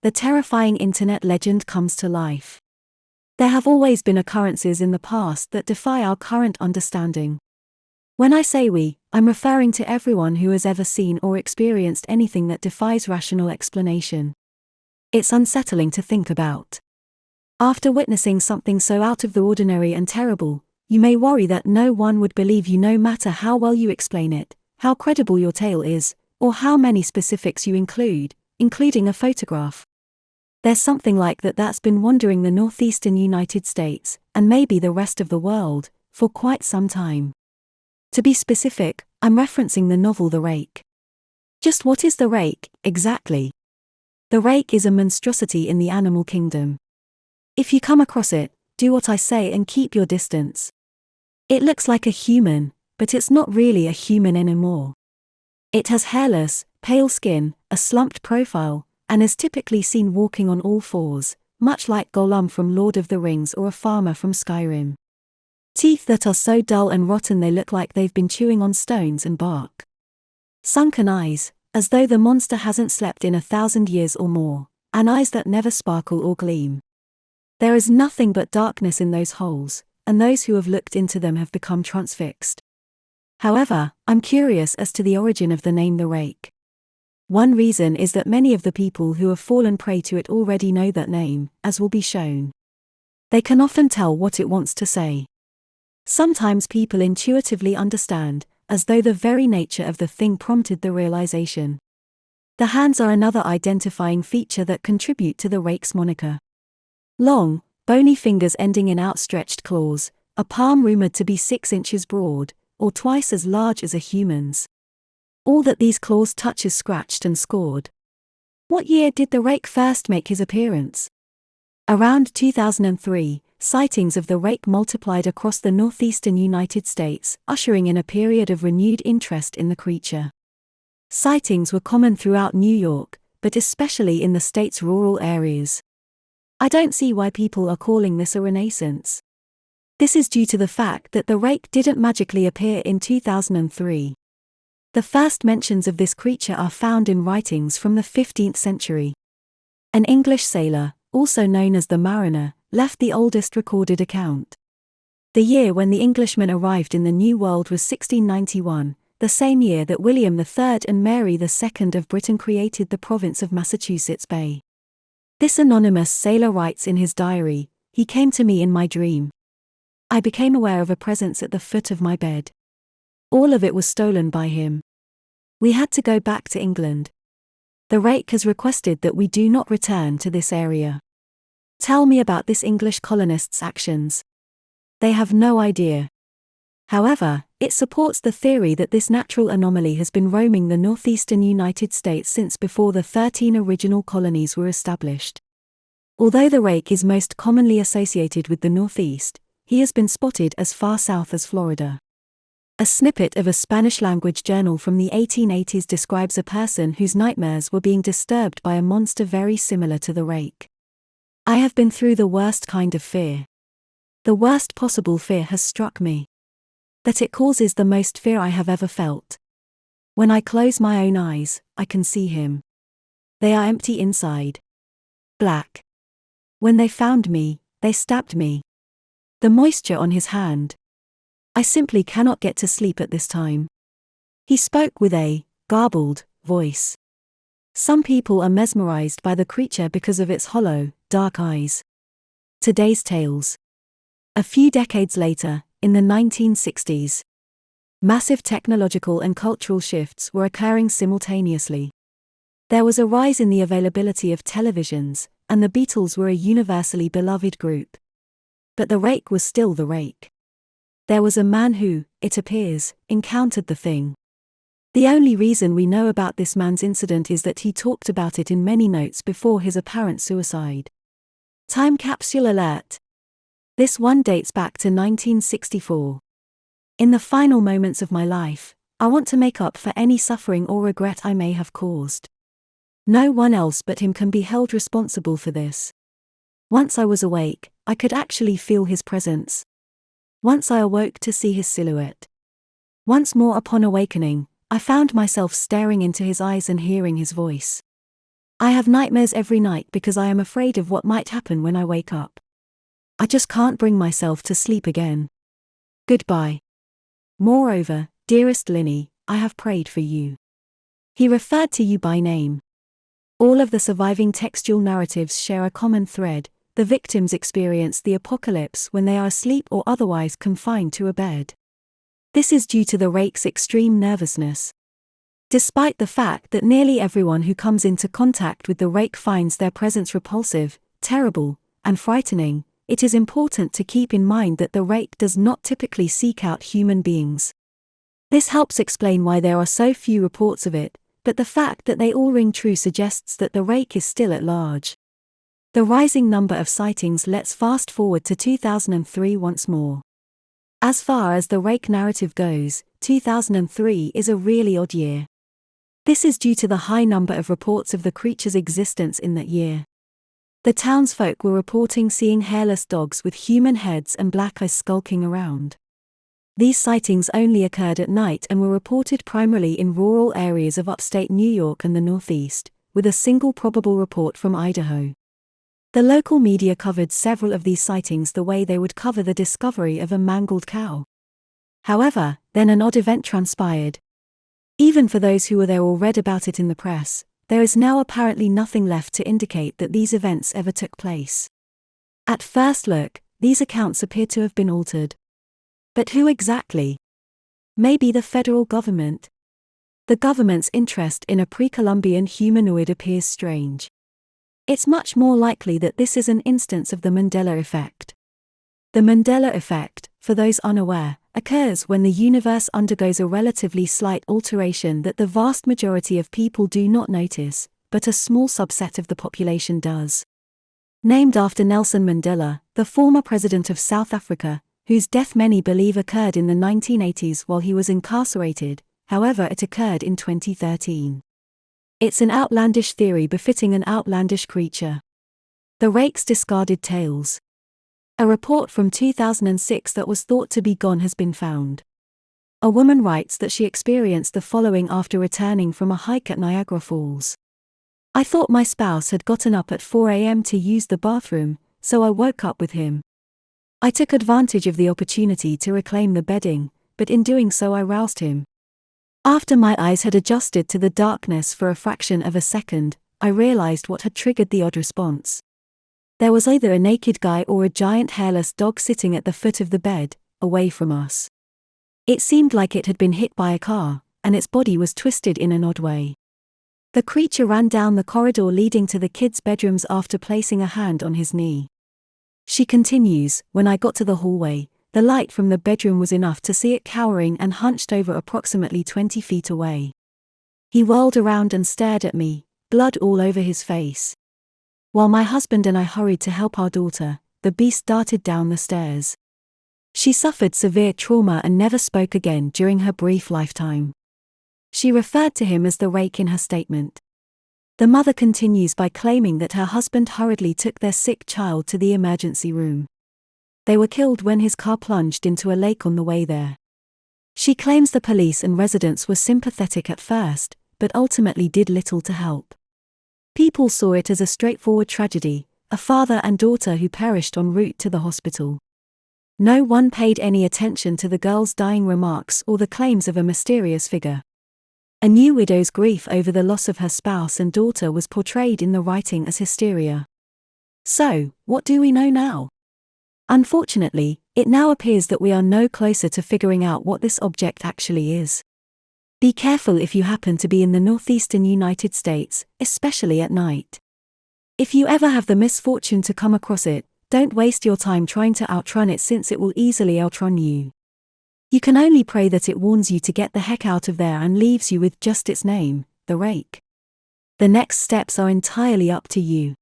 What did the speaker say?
the terrifying internet legend comes to life. There have always been occurrences in the past that defy our current understanding. When I say we, I'm referring to everyone who has ever seen or experienced anything that defies rational explanation. It's unsettling to think about. After witnessing something so out of the ordinary and terrible, you may worry that no one would believe you no matter how well you explain it, how credible your tale is, or how many specifics you include, including a photograph. There's something like that's been wandering the northeastern United States, and maybe the rest of the world, for quite some time. To be specific, I'm referencing the novel The Rake. Just what is the rake, exactly? The rake is a monstrosity in the animal kingdom. If you come across it, do what I say and keep your distance. It looks like a human, but it's not really a human anymore. It has hairless, pale skin, a slumped profile, and is typically seen walking on all fours, much like Gollum from Lord of the Rings or a farmer from Skyrim. Teeth that are so dull and rotten they look like they've been chewing on stones and bark. Sunken eyes, as though the monster hasn't slept in 1,000 years or more, and eyes that never sparkle or gleam. There is nothing but darkness in those holes, and those who have looked into them have become transfixed. However, I'm curious as to the origin of the name the Rake. One reason is that many of the people who have fallen prey to it already know that name, as will be shown. They can often tell what it wants to say. Sometimes people intuitively understand, as though the very nature of the thing prompted the realization. The hands are another identifying feature that contribute to the Rake's moniker. Long, bony fingers ending in outstretched claws, a palm rumored to be 6 inches broad, or twice as large as a human's. All that these claws touch is scratched and scored. What year did the Rake first make his appearance? Around 2003, sightings of the Rake multiplied across the northeastern United States, ushering in a period of renewed interest in the creature. Sightings were common throughout New York, but especially in the state's rural areas. I don't see why people are calling this a renaissance. This is due to the fact that the Rake didn't magically appear in 2003. The first mentions of this creature are found in writings from the 15th century. An English sailor, also known as the Mariner, left the oldest recorded account. The year when the Englishmen arrived in the New World was 1691, the same year that William III and Mary II of Britain created the province of Massachusetts Bay. This anonymous sailor writes in his diary, "He came to me in my dream. I became aware of a presence at the foot of my bed. All of it was stolen by him. We had to go back to England. The Rake has requested that we do not return to this area. Tell me about this English colonist's actions. They have no idea." However, it supports the theory that this natural anomaly has been roaming the northeastern United States since before the 13 original colonies were established. Although the Rake is most commonly associated with the Northeast, he has been spotted as far south as Florida. A snippet of a Spanish-language journal from the 1880s describes a person whose nightmares were being disturbed by a monster very similar to the Rake. "I have been through the worst kind of fear. The worst possible fear has struck me. That it causes the most fear I have ever felt. When I close my own eyes, I can see him. They are empty inside. Black. When they found me, they stabbed me. The moisture on his hand. I simply cannot get to sleep at this time." He spoke with a garbled voice. Some people are mesmerized by the creature because of its hollow, dark eyes. Today's tales. A few decades later, in the 1960s, massive technological and cultural shifts were occurring simultaneously. There was a rise in the availability of televisions, and the Beatles were a universally beloved group. But the Rake was still the Rake. There was a man who, it appears, encountered the thing. The only reason we know about this man's incident is that he talked about it in many notes before his apparent suicide. Time capsule alert. This one dates back to 1964. In the final moments of my life, I want to make up for any suffering or regret I may have caused. No one else but him can be held responsible for this. Once I was awake, I could actually feel his presence. Once I awoke to see his silhouette. Once more upon awakening, I found myself staring into his eyes and hearing his voice. I have nightmares every night because I am afraid of what might happen when I wake up. I just can't bring myself to sleep again. Goodbye. Moreover, dearest Linny, I have prayed for you. He referred to you by name. All of the surviving textual narratives share a common thread. The victims experience the apocalypse when they are asleep or otherwise confined to a bed. This is due to the Rake's extreme nervousness. Despite the fact that nearly everyone who comes into contact with the Rake finds their presence repulsive, terrible, and frightening, it is important to keep in mind that the Rake does not typically seek out human beings. This helps explain why there are so few reports of it, but the fact that they all ring true suggests that the Rake is still at large. The rising number of sightings. Let's fast forward to 2003 once more. As far as the Rake narrative goes, 2003 is a really odd year. This is due to the high number of reports of the creature's existence in that year. The townsfolk were reporting seeing hairless dogs with human heads and black eyes skulking around. These sightings only occurred at night and were reported primarily in rural areas of upstate New York and the Northeast, with a single probable report from Idaho. The local media covered several of these sightings the way they would cover the discovery of a mangled cow. However, then an odd event transpired. Even for those who were there or read about it in the press, there is now apparently nothing left to indicate that these events ever took place. At first look, these accounts appear to have been altered. But who exactly? Maybe the federal government? The government's interest in a pre-Columbian humanoid appears strange. It's much more likely that this is an instance of the Mandela effect. The Mandela effect, for those unaware, occurs when the universe undergoes a relatively slight alteration that the vast majority of people do not notice, but a small subset of the population does. Named after Nelson Mandela, the former president of South Africa, whose death many believe occurred in the 1980s while he was incarcerated, however it occurred in 2013. It's an outlandish theory befitting an outlandish creature. The Rake's discarded tales. A report from 2006 that was thought to be gone has been found. A woman writes that she experienced the following after returning from a hike at Niagara Falls. I thought my spouse had gotten up at 4 a.m. to use the bathroom, so I woke up with him. I took advantage of the opportunity to reclaim the bedding, but in doing so I roused him. After my eyes had adjusted to the darkness for a fraction of a second, I realized what had triggered the odd response. There was either a naked guy or a giant hairless dog sitting at the foot of the bed, away from us. It seemed like it had been hit by a car, and its body was twisted in an odd way. The creature ran down the corridor leading to the kids' bedrooms after placing a hand on his knee. She continues, when I got to the hallway, the light from the bedroom was enough to see it cowering and hunched over approximately 20 feet away. He whirled around and stared at me, blood all over his face. While my husband and I hurried to help our daughter, the beast darted down the stairs. She suffered severe trauma and never spoke again during her brief lifetime. She referred to him as the Rake in her statement. The mother continues by claiming that her husband hurriedly took their sick child to the emergency room. They were killed when his car plunged into a lake on the way there. She claims the police and residents were sympathetic at first, but ultimately did little to help. People saw it as a straightforward tragedy, a father and daughter who perished en route to the hospital. No one paid any attention to the girl's dying remarks or the claims of a mysterious figure. A new widow's grief over the loss of her spouse and daughter was portrayed in the writing as hysteria. So, what do we know now? Unfortunately, it now appears that we are no closer to figuring out what this object actually is. Be careful if you happen to be in the northeastern United States, especially at night. If you ever have the misfortune to come across it, don't waste your time trying to outrun it since it will easily outrun you. You can only pray that it warns you to get the heck out of there and leaves you with just its name, the Rake. The next steps are entirely up to you.